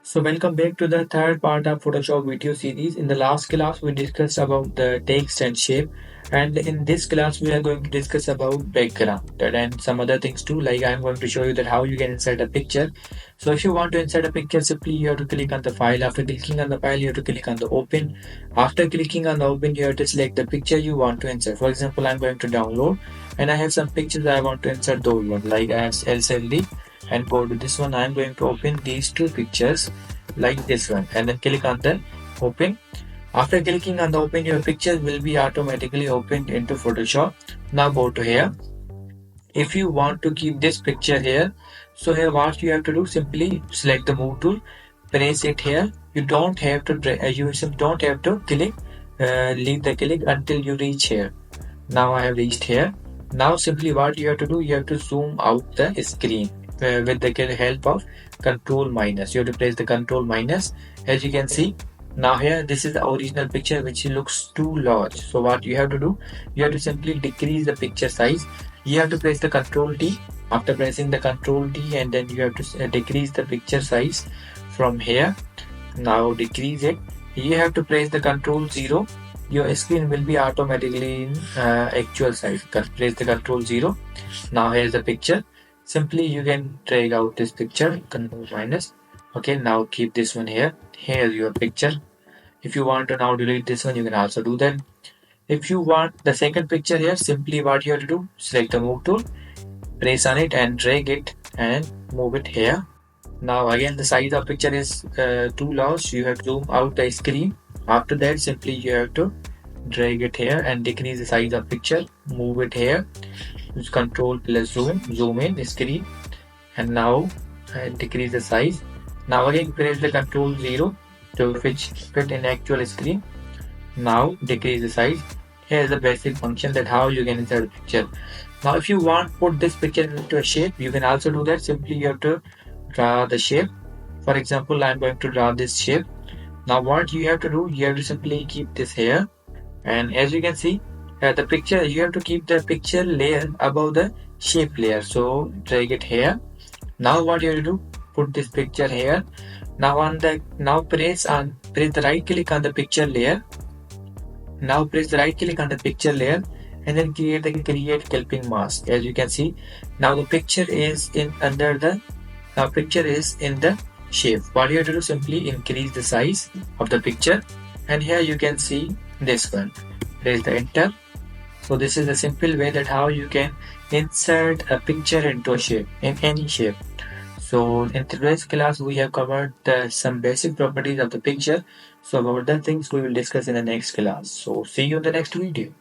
So welcome back to the third part of Photoshop video series. In the last class we discussed about the text and shape, and in this class we are going to discuss about background and some other things too. Like I'm going to show you that how you can insert a picture. So if you want to insert a picture, simply you have to click on the file. After clicking on the file, you have to click on the open. After clicking on the open, you have to select the picture you want to insert. For example, I'm going to download, and I have some pictures I want to insert. Those ones like I have LCD and go to this one. I'm going to open these two pictures like this one and then click on the open. After clicking on the open, your picture will be automatically opened into Photoshop. Now go to here. If you want to keep this picture here, so here what you have to do, simply select the move tool, press it here. You don't have to don't have to click, leave the click until you reach here. Now I have reached here. Now simply what you have to do, you have to zoom out the screen with the help of control minus. You have to press the control minus. As you can see, now here this is the original picture which looks too large. So what you have to do, you have to simply decrease the picture size. You have to press the control D. After pressing the control D, and then you have to decrease the picture size from here. Now decrease it. You have to press the control 0. Your screen will be automatically in actual size. Press the control 0. Now here's the picture. Simply you can drag out this picture, control minus. Okay, now keep this one here. Here's your picture. If you want to now delete this one, you can also do that. If you want the second picture here, simply what you have to do, select the move tool, press on it and drag it and move it here. Now again the size of picture is too large. You have to zoom out the screen. After that, simply you have to drag it here and decrease the size of picture. Move it here. Use control plus zoom in screen, and now decrease the size. Now again press the control 0 to fit in actual screen. Now decrease the size. Here is the basic function that how you can insert a picture. Now if you want to put this picture into a shape, you can also do that. Simply you have to draw the shape. For example, I'm going to draw this shape. Now what you have to do, you have to simply keep this here, and as you can see, the picture, you have to keep the picture layer above the shape layer. So drag it here. Now what you have to do, put this picture here. Now press the right click on the picture layer. Now press the right click on the picture layer and then create clipping mask. As you can see, now the picture is in the shape. What you have to do, simply increase the size of the picture, and here you can see this one. Press the enter. So this is a simple way that how you can insert a picture into a shape, in any shape. So in today's class we have covered some basic properties of the picture. So about that things we will discuss in the next class. So see you in the next video.